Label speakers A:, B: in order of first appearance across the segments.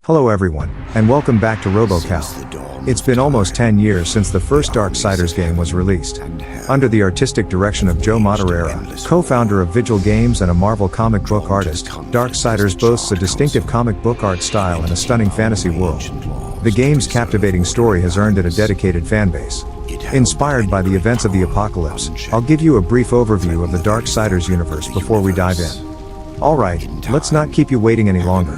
A: Hello everyone, and welcome back to RoboCal. It's been almost 10 years since the first Darksiders game was released. Under the artistic direction of Joe Madureira, co-founder of Vigil Games and a Marvel comic book artist, Darksiders boasts a distinctive comic book art style and a stunning fantasy world. The game's captivating story has earned it a dedicated fanbase. Inspired by the events of the apocalypse, I'll give you a brief overview of the Darksiders universe before we dive in. Alright, let's not keep you waiting any longer.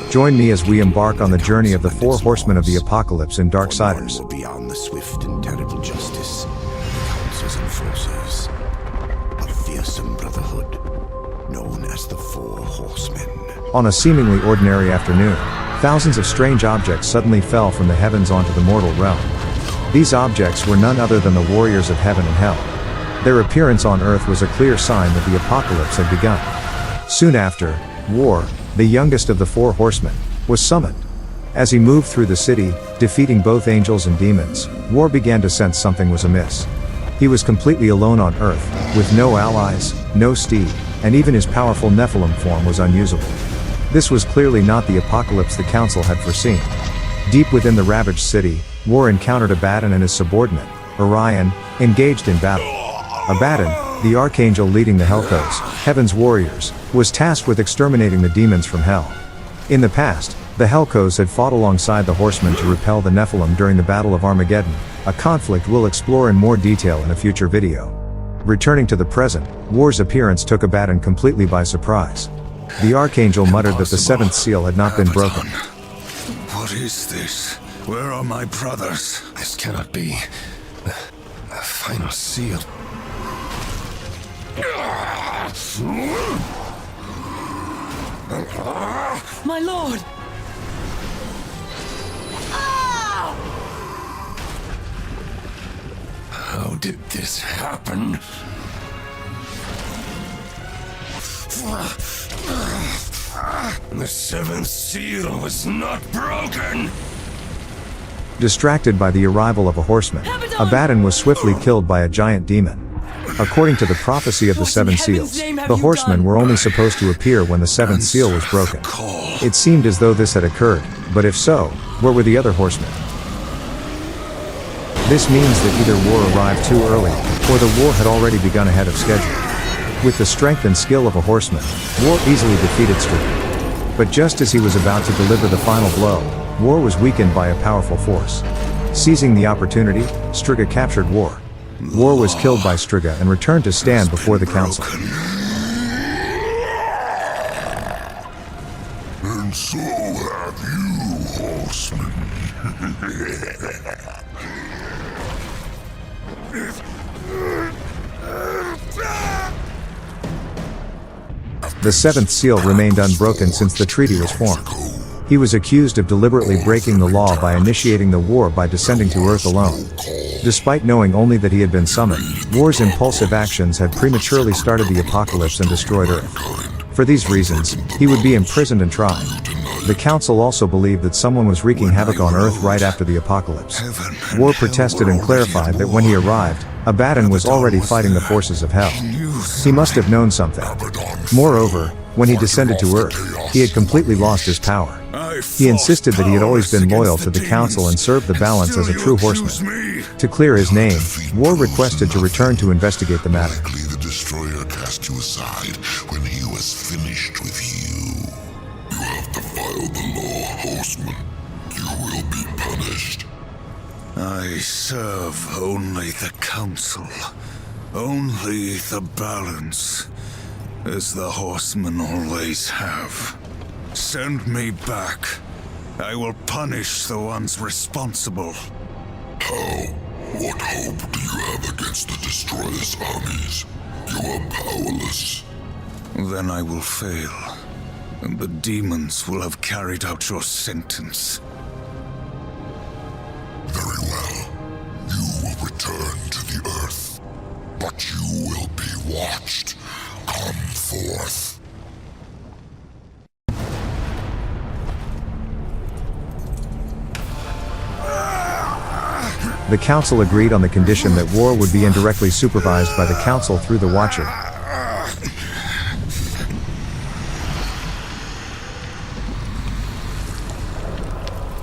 A: Join me as we embark on the journey of the four horsemen of the apocalypse in Darksiders.
B: Beyond the swift and terrible justice, the councils and forces, a fearsome brotherhood known as the Four Horsemen.
A: On a seemingly ordinary afternoon, thousands of strange objects suddenly fell from the heavens onto the mortal realm. These objects were none other than the warriors of heaven and hell. Their appearance on Earth was a clear sign that the apocalypse had begun. Soon after, War, the youngest of the four horsemen, was summoned. As he moved through the city, defeating both angels and demons, War began to sense something was amiss. He was completely alone on Earth, with no allies, no steed, and even his powerful Nephilim form was unusable. This was clearly not the apocalypse the council had foreseen. Deep within the ravaged city, War encountered Abaddon and his subordinate, Orion, engaged in battle. Abaddon, the archangel leading the Hellco's, Heaven's warriors, was tasked with exterminating the demons from Hell. In the past, the Hellco's had fought alongside the horsemen to repel the Nephilim during the Battle of Armageddon, a conflict we'll explore in more detail in a future video. Returning to the present, War's appearance took Abaddon completely by surprise. The archangel muttered that the seventh seal had not been broken.
C: What is this? Where are my brothers?
D: This cannot be. The final seal.
E: My lord!
D: How did this happen? The seventh seal was not broken!
A: Distracted by the arrival of a horseman, Abaddon was swiftly killed by a giant demon. According to the prophecy of the seven seals, the horsemen were only supposed to appear when the seventh seal was broken. It seemed as though this had occurred, but if so, where were the other horsemen? This means that either War arrived too early, or the war had already begun ahead of schedule. With the strength and skill of a horseman, War easily defeated Striga. But just as he was about to deliver the final blow, War was weakened by a powerful force. Seizing the opportunity, Striga captured War. War was killed by Striga and returned to stand before the council.
C: And so have you, horsemen.
A: The seventh seal remained unbroken since the treaty was formed. He was accused of deliberately breaking the law by initiating the war by descending to Earth alone. Despite knowing only that he had been summoned, War's impulsive actions had prematurely started the apocalypse and destroyed Earth. For these reasons, he would be imprisoned and tried. The council also believed that someone was wreaking havoc on Earth right after the apocalypse. War protested and clarified that when he arrived, Abaddon was already fighting the forces of Hell. He must have known something. Moreover, when he descended to Earth, he had completely lost his power. He insisted that he had always been loyal to the council and served the balance as a true horseman. To clear his name, War requested to return to investigate the matter.
C: The destroyer cast you aside when he was finished with you. You have defiled the law, horseman. You will be punished.
B: I serve only the council, only the balance, as the horsemen always have. Send me back. I will punish the ones responsible.
C: How? What hope do you have against the destroyer's armies? You are powerless.
B: Then I will fail, and the demons will have carried out your sentence.
C: Very well. You will return to the earth, but you will be watched. Come forth.
A: The council agreed on the condition that War would be indirectly supervised by the council through the Watcher.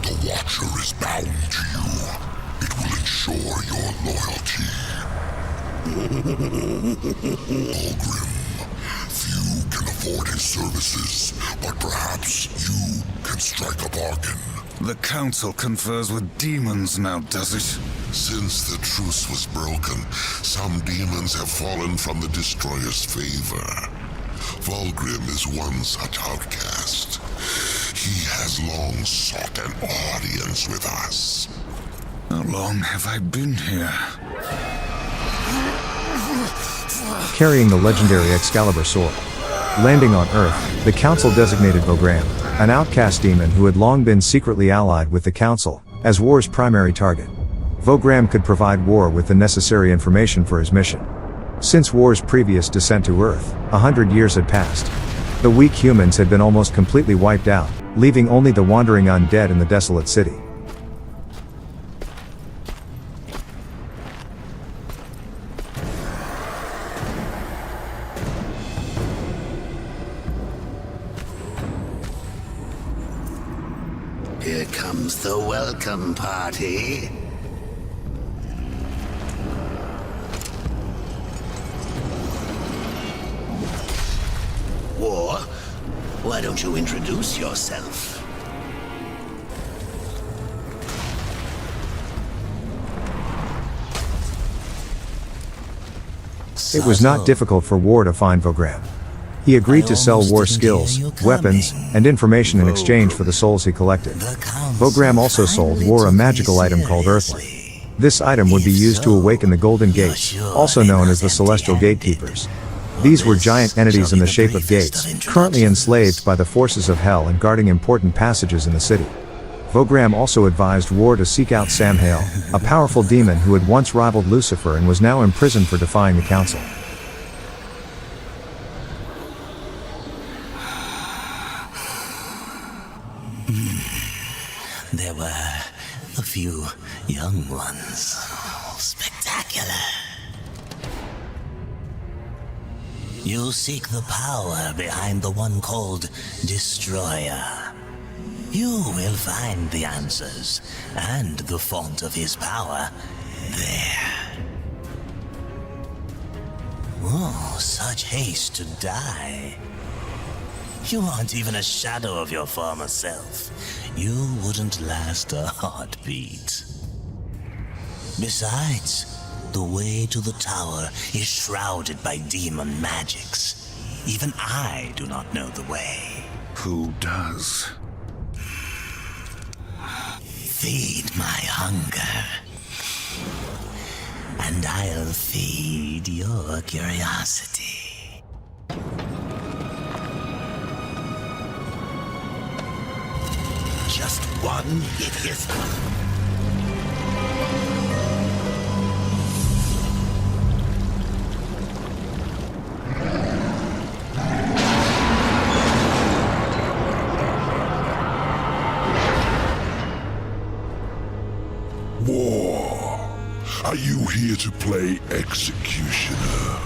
C: The Watcher is bound to you. It will ensure your loyalty. Fulgrim, few can afford his services, but perhaps you can strike a bargain.
E: The Council confers with demons now, does it?
C: Since the truce was broken, some demons have fallen from the Destroyer's favor. Fulgrim is one such outcast. He has long sought an audience with us.
E: How long have I been here?
A: Carrying the legendary Excalibur sword. Landing on Earth, the Council designated Vogram, an outcast demon who had long been secretly allied with the Council, as War's primary target. Vogram could provide War with the necessary information for his mission. Since War's previous descent to Earth, 100 years had passed. The weak humans had been almost completely wiped out, leaving only the wandering undead in the desolate city.
B: Here comes the welcome party. War, why don't you introduce yourself?
A: It was not difficult for War to find Vogram. He agreed to sell War skills, weapons, and information in exchange for the souls he collected. Vogram also sold War a magical item called Earthling. This item would be used to awaken the Golden Gates, also known as the Celestial Gatekeepers. These were giant entities in the shape of gates, currently enslaved by the forces of Hell and guarding important passages in the city. Vogram also advised War to seek out Samhael, a powerful demon who had once rivaled Lucifer and was now imprisoned for defying the Council.
F: There were a few young ones. Spectacular. You seek the power behind the one called Destroyer. You will find the answers and the font of his power there. Oh, such haste to die. You aren't even a shadow of your former self. You wouldn't last a heartbeat. Besides, the way to the tower is shrouded by demon magics. Even I do not know the way.
E: Who does?
F: Feed my hunger, and I'll feed your curiosity. Just one hideous
C: War, are you here to play executioner?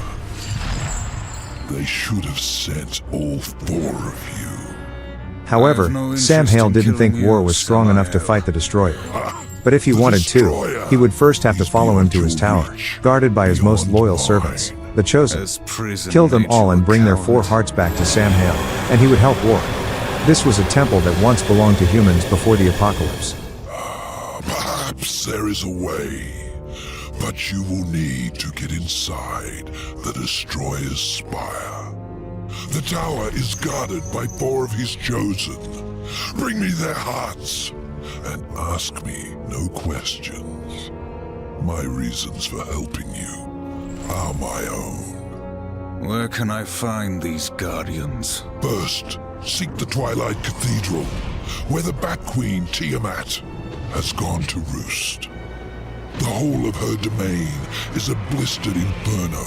C: They should have sent all four of you.
A: However,
E: no interest
A: Samhael
E: in
A: didn't think
E: killing you,
A: War was strong enough to fight the Destroyer. But if he
C: The
A: wanted to,
C: Destroyer
A: he would first have to
C: is
A: follow him to
C: beyond
A: his
C: your
A: tower,
C: reach,
A: guarded by his most
C: beyond
A: loyal
C: mine.
A: servants, the Chosen.
E: As prison
A: Kill them
E: made
A: all
E: you
A: and
E: a
A: bring their four
E: coward.
A: hearts back to Samhael, and he would help War. This was a temple that once belonged to humans before the apocalypse.
C: Perhaps there is a way, but you will need to get inside the Destroyer's spire. The tower is guarded by four of his Chosen. Bring me their hearts, and ask me no questions. My reasons for helping you are my own.
E: Where can I find these guardians?
C: First, seek the Twilight Cathedral, where the Bat Queen Tiamat has gone to roost. The whole of her domain is a blistered inferno.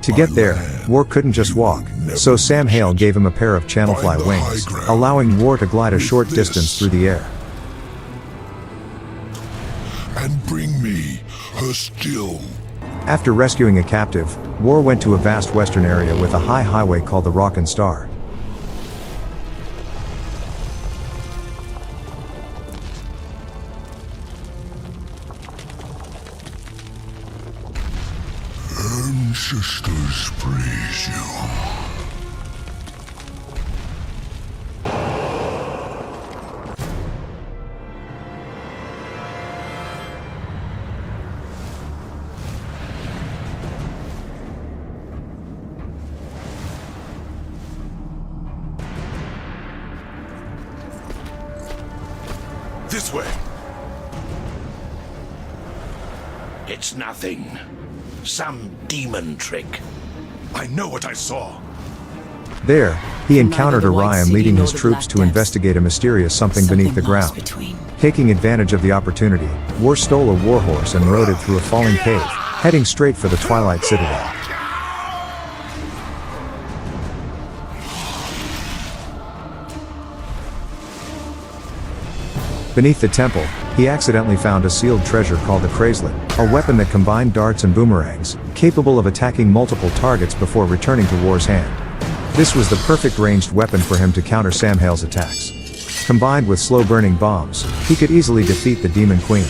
A: To
C: By
A: get there,
C: land,
A: War couldn't just
C: you
A: walk,
C: will never
A: so
C: reach
A: Samhael
C: it.
A: gave him a pair of channelfly
C: Find the
A: wings,
C: high ground.
A: allowing War to glide a
C: With
A: short
C: this.
A: distance through the air.
C: And bring me her still.
A: After rescuing a captive, War went to a vast western area with a high highway called the Rock and Star.
C: sisters praise you.
E: This way.
G: It's nothing. Some demon trick.
E: I know what I saw.
A: There, he encountered
H: Neither the White
A: Orion
H: City
A: leading
H: nor
A: his
H: the
A: troops
H: Black
A: to
H: Depths.
A: investigate a mysterious something beneath the
H: lost
A: ground.
H: between.
A: Taking advantage of the opportunity, War stole a warhorse and rode it through a falling cave, heading straight for the Twilight Citadel. Beneath the temple, he accidentally found a sealed treasure called the Crazelet, a weapon that combined darts and boomerangs, capable of attacking multiple targets before returning to War's hand. This was the perfect ranged weapon for him to counter Samhail's attacks. Combined with slow-burning bombs, he could easily defeat the Demon Queen.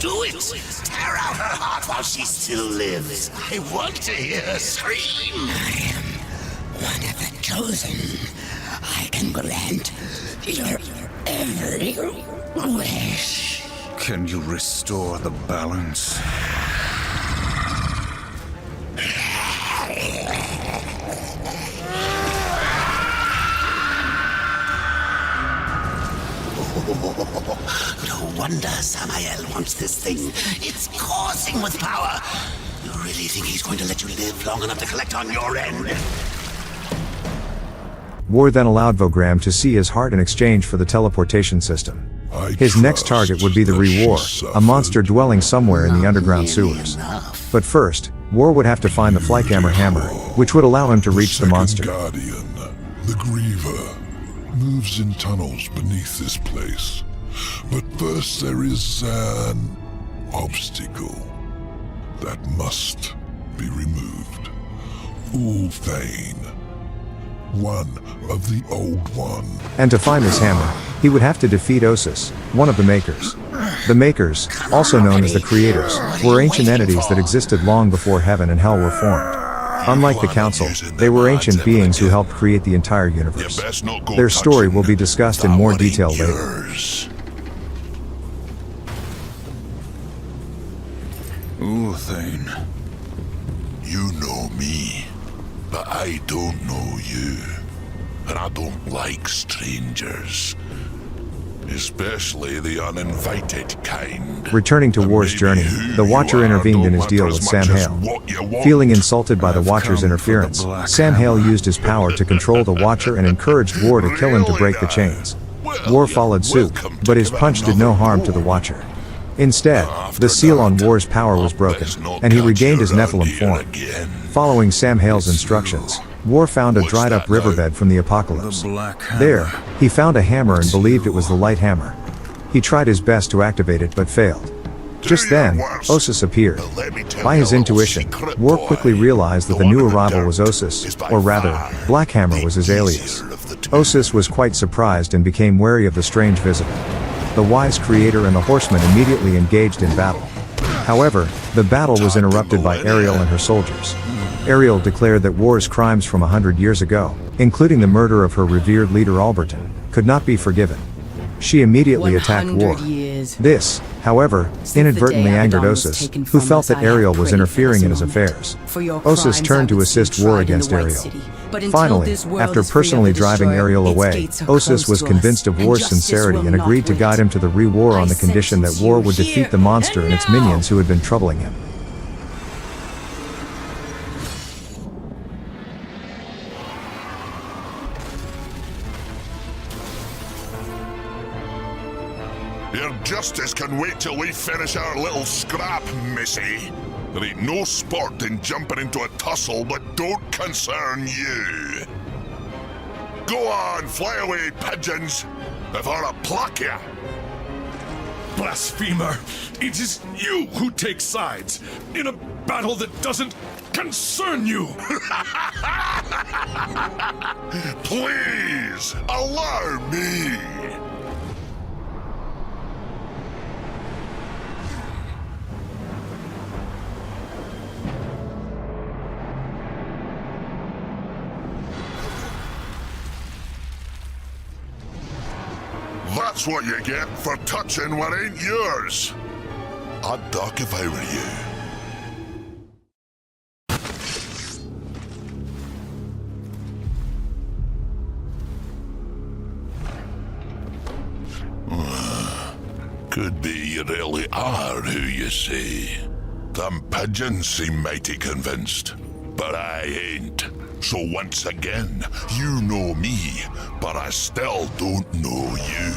G: Do it! Tear out her heart while she still lives. I want to hear her scream.
I: I am one of the chosen. I can grant your every wish.
E: Can you restore the balance?
G: No wonder Samael wants this thing. It's coursing with power. You really think he's going to let you live long enough to collect on your end?
A: War then allowed Vogram to see his heart in exchange for the teleportation system. His next target would be the Rewar, a monster dwelling somewhere in the underground sewers. But first, War would have to find the Flycammer hammer, which would allow him to reach the monster.
C: Guardian, the Griever, moves in tunnels beneath this place. But first there is an obstacle that must be removed. Ulthane, one of the Old One.
A: And to find this hammer, he would have to defeat Osis, one of the Makers. The Makers, also known as the Creators, were ancient entities that existed long before heaven and hell were formed. Unlike the Council, they were ancient beings who helped create the entire universe. Their story will be discussed in more detail later.
E: Ulthane.
C: You know me, but I don't know you. And I don't like strangers. Especially the uninvited kind.
A: Returning to War's journey, the Watcher intervened in his deal with Samhail. Feeling insulted by the Watcher's interference, Samhail used his power to control the Watcher and encouraged War to kill him to break the chains. War followed suit, but his punch did no harm to the Watcher. Instead, the seal on War's power was broken, and he regained his Nephilim form. Following Samhail's instructions, War found a dried-up riverbed from the apocalypse. There, he found a hammer and believed it was the light hammer. He tried his best to activate it but failed. Just then, Osis appeared. By his intuition, War quickly realized that the new arrival was Osis, or rather, Blackhammer was his alias. Osis was quite surprised and became wary of the strange visitor. The wise creator and the horsemen immediately engaged in battle. However, the battle was interrupted by Ariel and her soldiers. Ariel declared that War's crimes from 100 years ago, including the murder of her revered leader Alberton, could not be forgiven. She immediately attacked War. This, however, inadvertently angered Osis, who felt that Ariel was interfering in his affairs. Osis turned to assist War against Ariel. Finally, after personally driving Ariel away, Osis was convinced of War's sincerity and agreed to guide him to the Rewar on the condition that War would defeat the monster and its minions who had been troubling him.
C: Your justice can wait till we finish our little scrap, missy. There ain't no sport in jumping into a tussle that don't concern you. Go on, fly away, pigeons, if I'll pluck ya.
H: Blasphemer! It is you who take sides in a battle that doesn't concern you!
C: Please, allow me! That's what you get for touching what ain't yours. I'd duck if I were you. Could be you really are who you say. Them pigeons seem mighty convinced, but I ain't. So once again, you know me, but I still don't know you.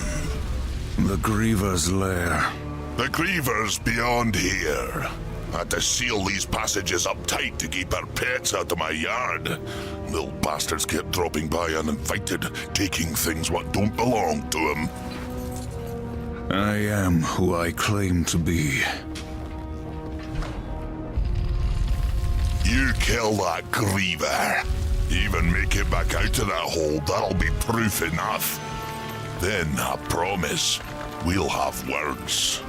E: The Griever's lair.
C: The Griever's beyond here. I had to seal these passages up tight to keep our pets out of my yard. Little bastards kept dropping by uninvited, taking things what don't belong to them.
E: I am who I claim to be.
C: You kill that Griever. Even make it back out of that hole, that'll be proof enough. Then, I promise, we'll have words.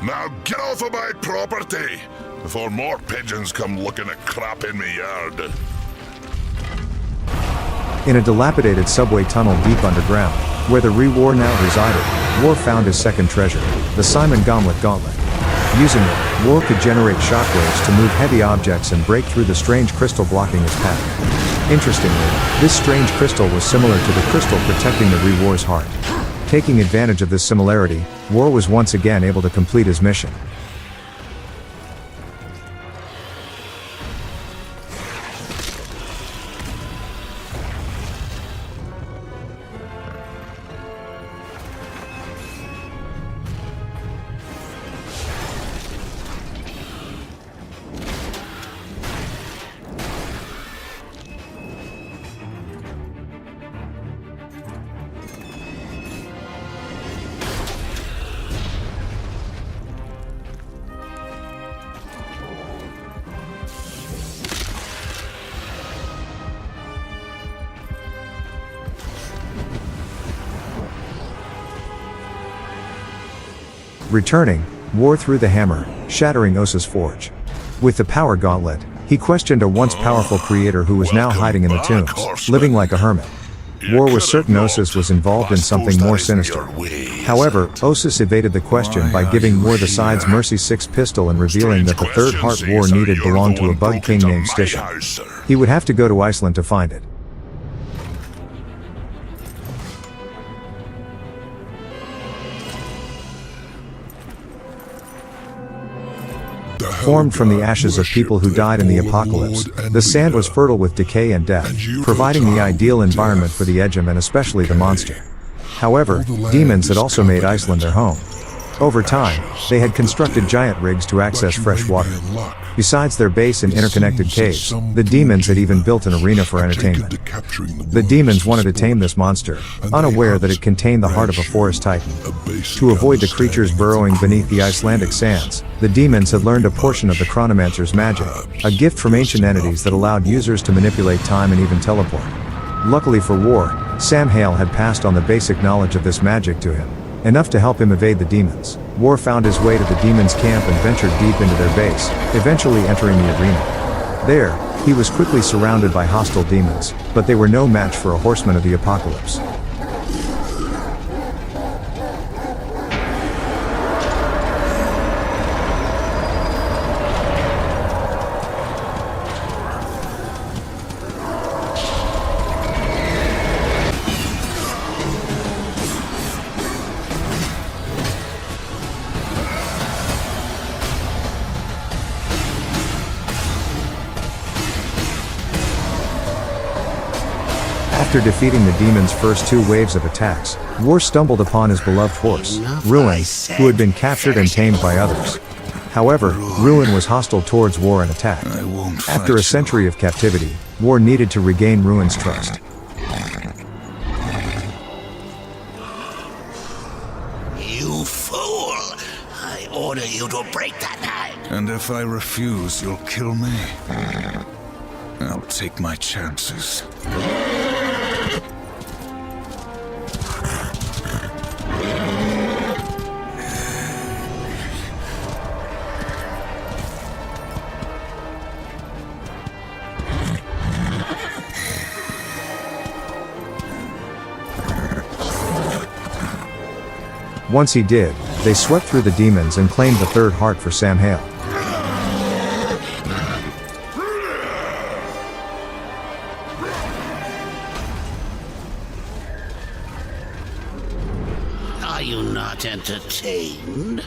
C: Now get off of my property, before more pigeons come looking at crap in my yard.
A: In a dilapidated subway tunnel deep underground, where the War now resided, War found his second treasure, the Simon Gauntlet. Using it, War could generate shockwaves to move heavy objects and break through the strange crystal blocking his path. Interestingly, this strange crystal was similar to the crystal protecting the War's heart. Taking advantage of this similarity, War was once again able to complete his mission. Returning, War threw the hammer, shattering Osa's forge. With the power gauntlet, he questioned a once powerful creator who was now hiding in the tombs, living like a hermit. War was certain Osis was involved in something more sinister. However, Osis evaded the question by giving War the Side's Mercy 6 pistol and revealing that the third heart War needed belonged to a bug king named Stisha. He would have to go to Iceland to find it. Formed from the ashes of people who died in the apocalypse, the sand was fertile with decay and death, providing the ideal environment for the Edgem and especially the monster. However, demons had also made Iceland their home. Over time, they had constructed giant rigs to access fresh water. Besides their base and interconnected caves, the demons had even built an arena for entertainment. The demons wanted to tame this monster, unaware that it contained the heart of a forest titan. To avoid the creatures burrowing beneath the Icelandic sands, the demons had learned a portion of the Chronomancer's magic, a gift from ancient entities that allowed users to manipulate time and even teleport. Luckily for War, Sam Hale had passed on the basic knowledge of this magic to him, enough to help him evade the demons. War found his way to the demons' camp and ventured deep into their base, eventually entering the arena. There, he was quickly surrounded by hostile demons, but they were no match for a horseman of the apocalypse. After defeating the demon's first 2 waves of attacks, War stumbled upon his beloved horse, Ruin, who had been captured and tamed by others. However, Ruin was hostile towards War and attacked. After a century of captivity, War needed to regain Ruin's trust.
G: You fool! I order you to break that line.
E: And if I refuse, you'll kill me. I'll take my chances.
A: Once he did, they swept through the demons and claimed the 3rd heart for Sam Hale.
G: Are you not entertained?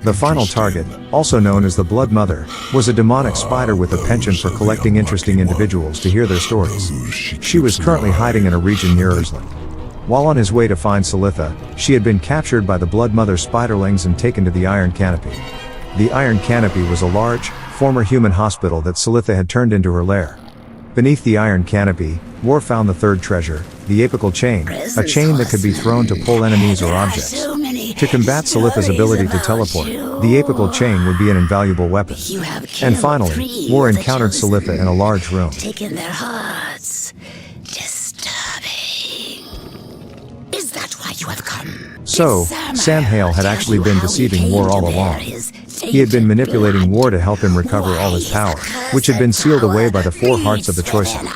A: The final target, also known as the Blood Mother, was a demonic spider with a penchant for collecting interesting individuals to hear their stories. She was currently hiding in a region near Ursland. While on his way to find Salitha, she had been captured by the Blood Mother spiderlings and taken to the Iron Canopy. The Iron Canopy was a large, former human hospital that Salitha had turned into her lair. Beneath the Iron Canopy, War found the 3rd treasure, the apical chain, a chain that could be thrown to pull enemies or objects. To combat Salitha's ability to teleport, the apical chain would be an invaluable weapon. And finally, War encountered Salitha in a large room.
I: Taken their hearts. Disturbing. Is that why you have come?
A: So, Sam Hale had actually been deceiving War all along. He had been manipulating War to help him recover all his power, which had been sealed away by the 4 hearts of the Chosen.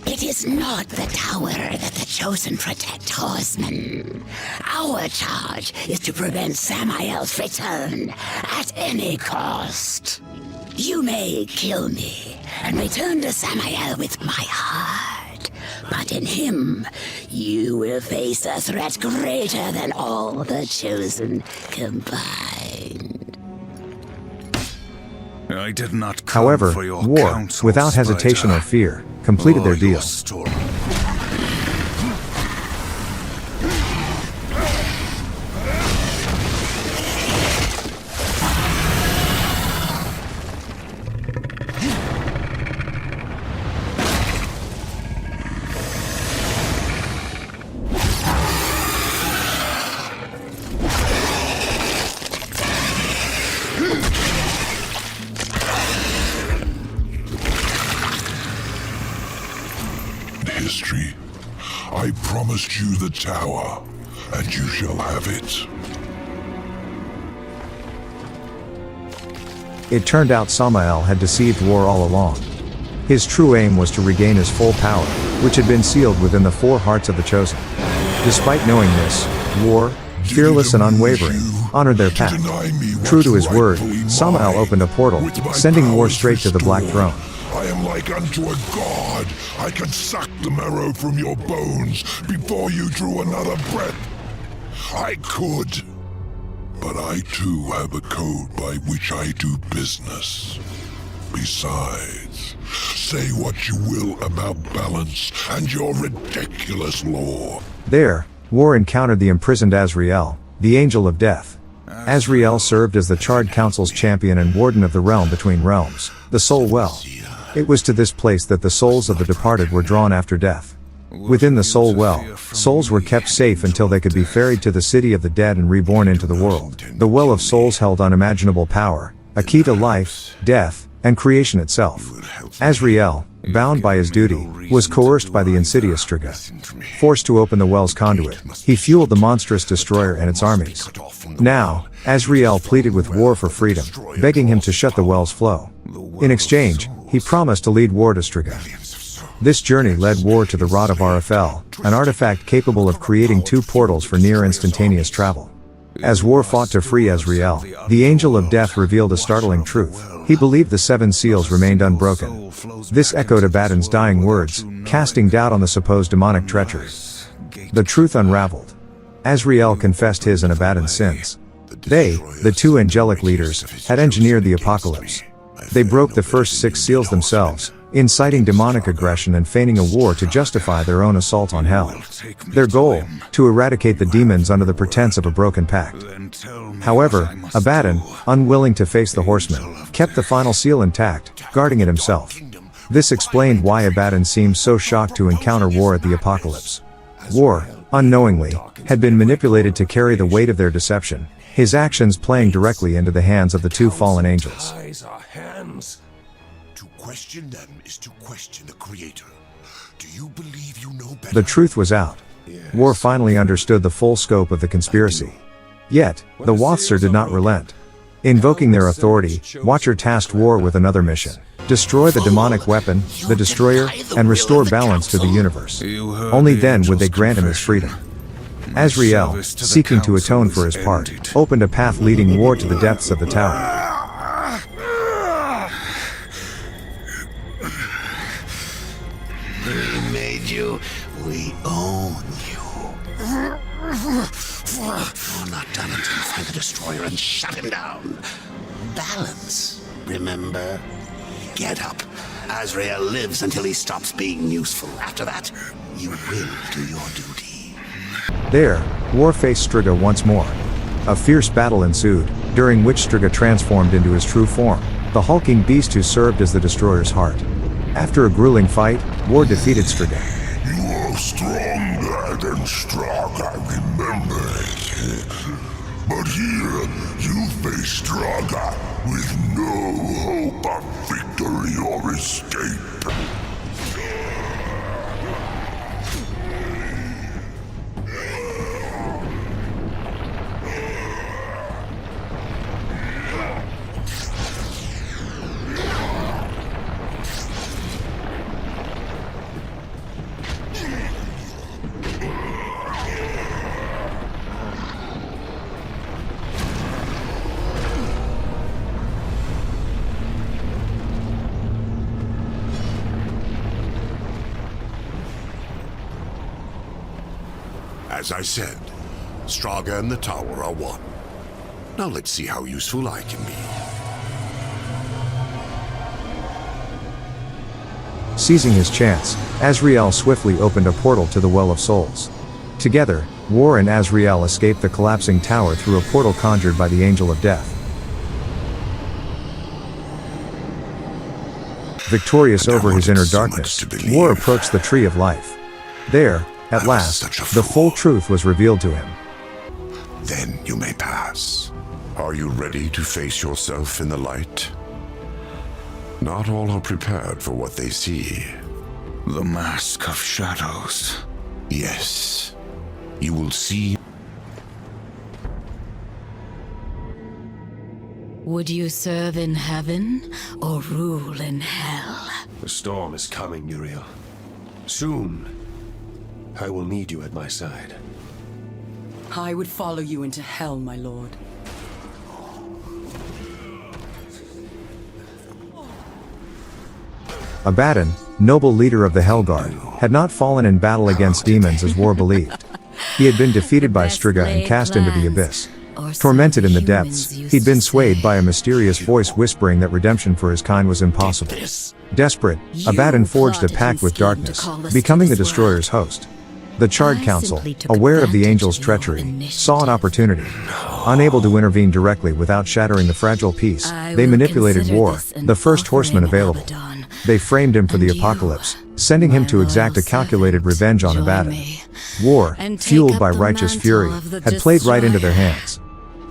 I: It is not the tower that the Chosen protect, horsemen. Our charge is to prevent Samael's return at any cost. You may kill me and return to Samael with my heart, but in him, you will face a threat greater than all the Chosen combined.
E: I did not come
A: However,
E: for your
A: War,
E: counsel,
A: without hesitation or fear, completed their deal.
C: History. I promised you the tower, and you shall have it.
A: It turned out Samael had deceived War all along. His true aim was to regain his full power, which had been sealed within the 4 hearts of the Chosen. Despite knowing this, War, fearless and unwavering, honored their pact. True to his word, Samael opened a portal, sending War straight to the Black Throne.
C: I am like unto a god. I can suck the marrow from your bones before you drew another breath. I could. But I too have a code by which I do business. Besides, say what you will about balance and your ridiculous lore.
A: There, War encountered the imprisoned Azrael, the Angel of Death. Azrael served as the Charred Council's champion and warden of the realm between realms, the Soul Well. It was to this place that the souls of the departed were drawn after death. Within the Soul Well, souls were kept safe until they could be ferried to the city of the dead and reborn into the world. The Well of Souls held unimaginable power, a key to life, death, and creation itself. Azrael, bound by his duty, was coerced by the insidious Striga. Forced to open the well's conduit, he fueled the monstrous destroyer and its armies. Now, Azrael pleaded with War for freedom, begging him to shut the well's flow. In exchange, he promised to lead War to Striga. This journey led War to the Rod of RFL, an artifact capable of creating 2 portals for near-instantaneous travel. As War fought to free Azrael, the Angel of Death revealed a startling truth. He believed the 7 seals remained unbroken. This echoed Abaddon's dying words, casting doubt on the supposed demonic treachery. The truth unraveled. Azrael confessed his and Abaddon's sins. They, the 2 angelic leaders, had engineered the apocalypse. They broke the first 6 seals themselves, inciting demonic aggression and feigning a war to justify their own assault on hell. Their goal, to eradicate the demons under the pretense of a broken pact. However, Abaddon, unwilling to face the horsemen, kept the final seal intact, guarding it himself. This explained why Abaddon seemed so shocked to encounter War at the apocalypse. War, unknowingly, had been manipulated to carry the weight of their deception, his actions playing directly into the hands of the 2 fallen angels.
B: To question them is to question the Creator. Do you believe you know better?
A: The truth was out. War finally understood the full scope of the conspiracy. Yet, the Wathsir did not relent. Invoking their authority, Watcher tasked War with another mission. Destroy the demonic weapon, the Destroyer, and restore balance to the universe. Only then would they grant him his freedom. Azrael, seeking to atone for his part, opened a path leading War to the depths of the tower.
G: We made you. We own you. You're not done until you find the Destroyer and shut him down. Balance, remember? Get up. Azrael lives until he stops being useful. After that, you will do your duty.
A: There, War faced Striga once more. A fierce battle ensued, during which Striga transformed into his true form, the hulking beast who served as the Destroyer's heart. After a grueling fight, War defeated Striga.
C: You are stronger than Striga, remember it. But here, you face Striga with no hope of victory or escape.
B: As I said, Striga and the tower are one. Now let's see how useful I can be.
A: Seizing his chance, Azrael swiftly opened a portal to the Well of Souls. Together, War and Azrael escaped the collapsing tower through a portal conjured by the Angel of Death. Victorious over his inner darkness, War approached the Tree of Life. There, at last, the full truth was revealed to him.
B: Then you may pass. Are you ready to face yourself in the light? Not all are prepared for what they see.
E: The mask of shadows.
B: Yes. You will see.
I: Would you serve in heaven or rule in hell?
D: The storm is coming, Uriel. Soon, I will need you at my side.
J: I would follow you into hell, my lord.
A: Abaddon, noble leader of the Hellguard, had not fallen in battle against demons as War believed. He had been defeated by Striga and cast into the abyss. Tormented in the depths, he'd been swayed by a mysterious voice whispering that redemption for his kind was impossible. Desperate, Abaddon forged a pact with darkness, becoming the Destroyer's host. The Charred Council, aware of the Angel's treachery, saw an opportunity. Unable to intervene directly without shattering the fragile peace, they manipulated War, the first horseman available. They framed him for the apocalypse, sending him to exact a calculated revenge on Abaddon. War, fueled by righteous fury, had played right into their hands.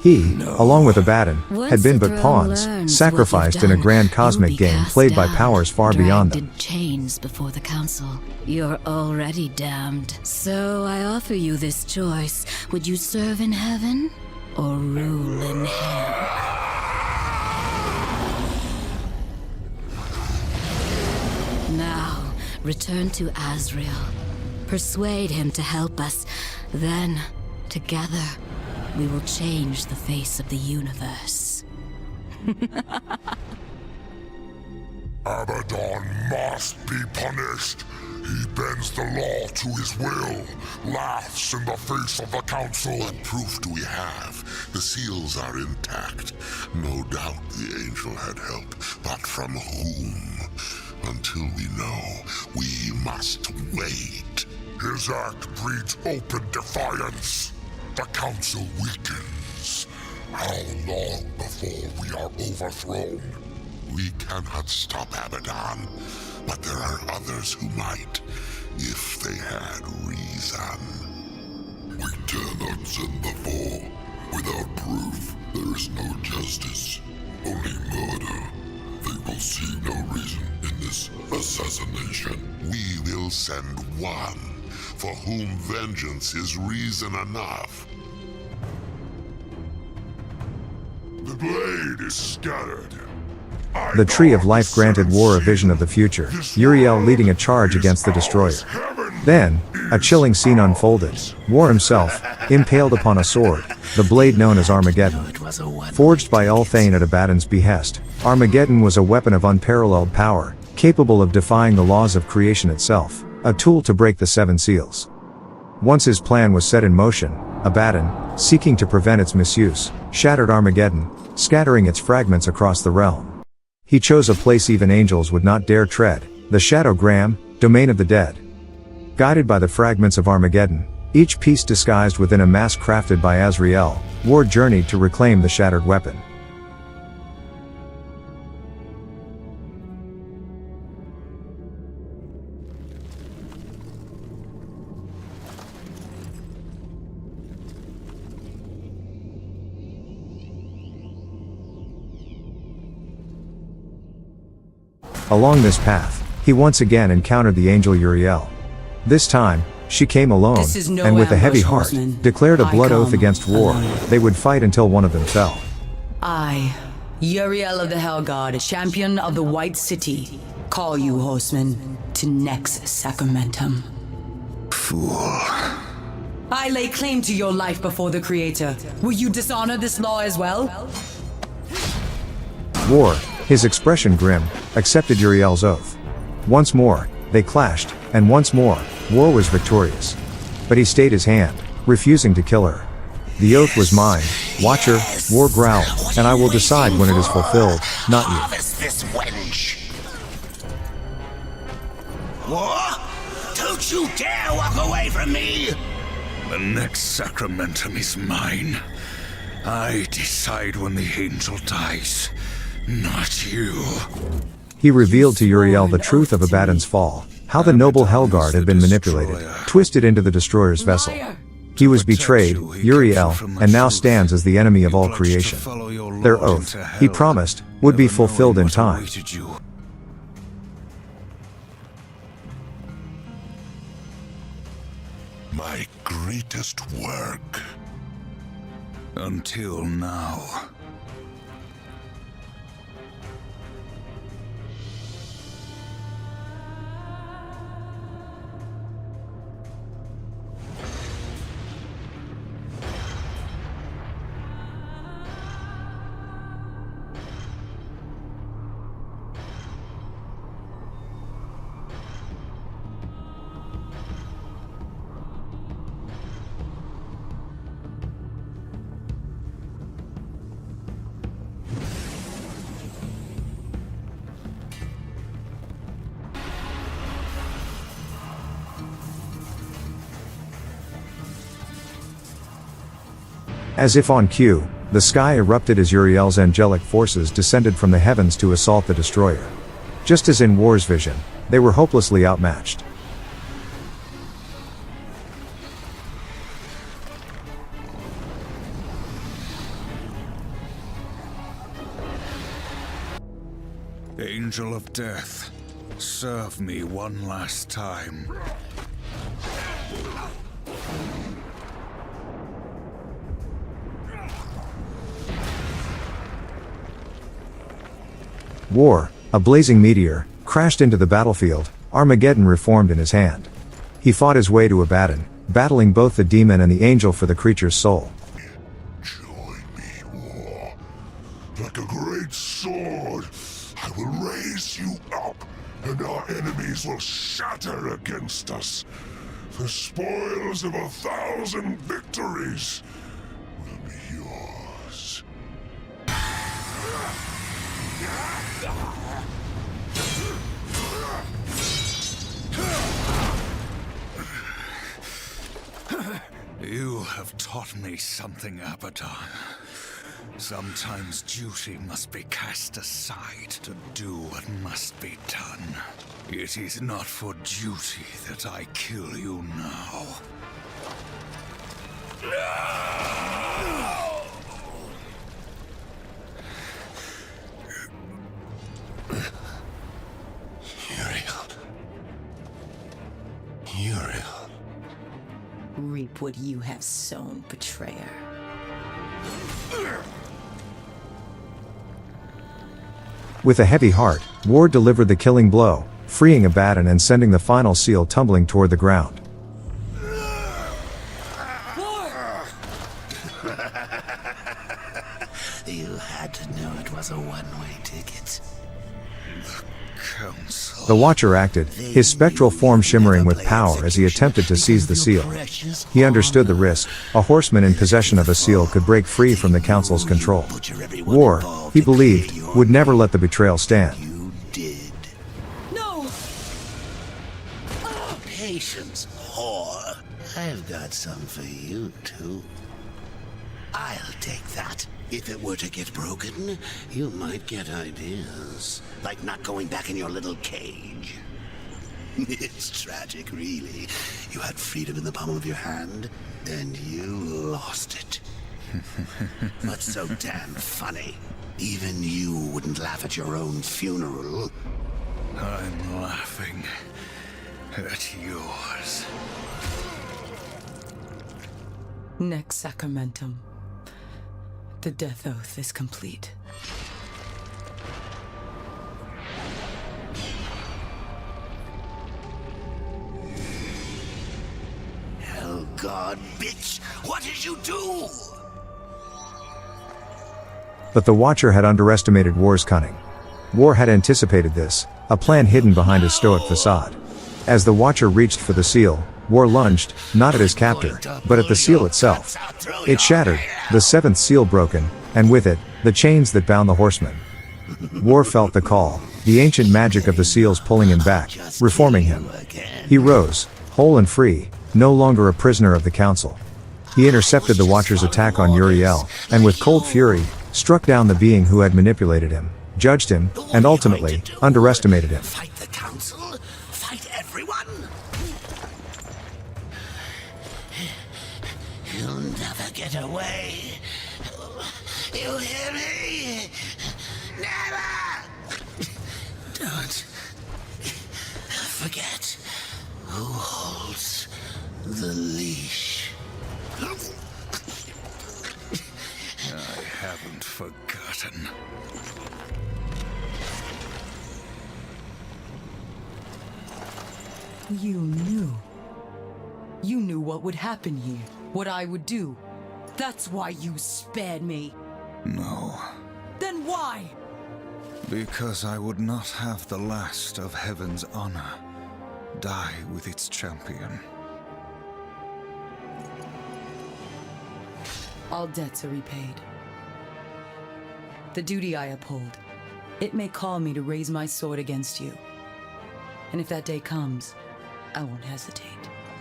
A: He, along with Abaddon, had been but pawns, sacrificed in a grand cosmic game played by powers far beyond them.
I: Chains before the council. You're already damned. So I offer you this choice. Would you serve in heaven or rule in hell? Now, return to Azrael. Persuade him to help us. Then, together, we will change the face of the universe.
C: Abaddon must be punished. He bends the law to his will, laughs in the face of the council.
B: What proof do we have? The seals are intact. No doubt the angel had help, but from whom? Until we know, we must wait.
C: His act breeds open defiance. The council weakens. How long before we are overthrown?
B: We cannot stop Abaddon, but there are others who might, if they had reason.
C: We dare not send the four. Without proof, there is no justice, only murder. They will see no reason in this assassination.
B: We will send one, for whom vengeance is reason enough.
C: The blade is scattered.
A: The Tree of Life granted War a vision of the future, Uriel leading a charge against the Destroyer. Then, a chilling scene unfolded. War himself, impaled upon a sword, the blade known as Armageddon. Forged by Ulthane at Abaddon's behest, Armageddon was a weapon of unparalleled power, capable of defying the laws of creation itself, a tool to break the seven seals. Once his plan was set in motion, Abaddon, seeking to prevent its misuse, shattered Armageddon, scattering its fragments across the realm. He chose a place even angels would not dare tread, the Shadowgram, domain of the dead. Guided by the fragments of Armageddon, each piece disguised within a mask crafted by Azrael, War journeyed to reclaim the shattered weapon. Along this path, he once again encountered the angel Uriel. This time, she came alone, and with a heavy heart, declared a blood oath against War. They would fight until one of them fell.
J: I, Uriel of the Hellguard, champion of the White City, call you, horsemen, to Nex Sacramentum.
E: Fool.
J: I lay claim to your life before the Creator. Will you dishonor this law as well?
A: War, his expression grim, accepted Uriel's oath. Once more, they clashed, and once more, War was victorious. But he stayed his hand, refusing to kill her. The oath was mine, Watcher, War growled, and I will decide when it is fulfilled, not you.
G: Harvest this wench! War? Don't you dare walk away from me!
E: The next sacramentum is mine. I decide when the angel dies, not you.
A: He revealed to Uriel the truth of Abaddon's fall, how the noble Hellguard had been manipulated, twisted into the Destroyer's vessel. He was betrayed, Uriel, and now stands as the enemy of all creation. Their oath, he promised, would be fulfilled in time.
C: My greatest work.
E: Until now.
A: As if on cue, the sky erupted as Uriel's angelic forces descended from the heavens to assault the destroyer. Just as in War's vision, they were hopelessly outmatched.
E: Angel of Death, serve me one last time.
A: War, a blazing meteor, crashed into the battlefield. Armageddon reformed in his hand. He fought his way to Abaddon, battling both the demon and the angel for the creature's soul.
B: Join me, War. Like a great sword, I will raise you up, and our enemies will shatter against us. The spoils of 1,000 victories will be yours.
E: You have taught me something, Abaddon. Sometimes duty must be cast aside to do what must be done. It is not for duty that I kill you now.
G: Uriel.
J: Reap what you have sown, betrayer.
A: With a heavy heart, War delivered the killing blow, freeing Abaddon and sending the final seal tumbling toward the ground.
G: You had to know it was a one-way ticket.
A: The Watcher acted, his spectral form shimmering with power as he attempted to seize the seal. He understood the risk. A horseman in possession of a seal could break free from the Council's control. War, he believed, would never let the betrayal stand.
G: You did.
J: No!
G: Patience, whore. I've got some for you, too. I'll take that. If it were to get broken, you might get ideas. Like not going back in your little cage. It's tragic, really. You had freedom in the palm of your hand, and you lost it. What's so damn funny? Even you wouldn't laugh at your own funeral.
E: I'm laughing at yours.
J: Next sacramentum. The death oath is complete.
G: Hell God, bitch! What did you do?
A: But the Watcher had underestimated War's cunning. War had anticipated this, a plan hidden behind his stoic facade. As the Watcher reached for the seal, War lunged, not at his captor, but at the seal itself. It shattered, the seventh seal broken, and with it, the chains that bound the horseman. War felt the call, the ancient magic of the seals pulling him back, reforming him. He rose, whole and free, no longer a prisoner of the Council. He intercepted the Watcher's attack on Uriel, and with cold fury, struck down the being who had manipulated him, judged him, and ultimately, underestimated him.
G: Fight the Council? Fight everyone? You'll never get away. You hear me? Never! Don't forget who holds the leash.
E: I haven't forgotten.
J: You knew. You knew what would happen here, what I would do. That's why you spared me.
E: No.
J: Then why?
E: Because I would not have the last of Heaven's honor die with its champion.
J: All debts are repaid. The duty I uphold, it may call me to raise my sword against you. And if that day comes, I won't hesitate.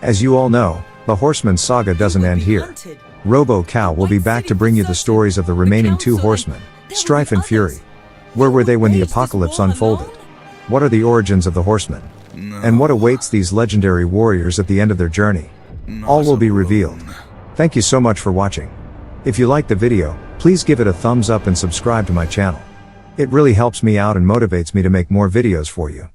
A: As you all know, the Horseman's saga doesn't end here.
J: Hunted,
A: Robo Cow will be back to bring you the stories of the remaining 2 horsemen, Strife and Fury. Where were they when the apocalypse unfolded? What are the origins of the horsemen? And what awaits these legendary warriors at the end of their journey? All will be revealed. Thank you so much for watching. If you liked the video, please give it a thumbs up and subscribe to my channel. It really helps me out and motivates me to make more videos for you.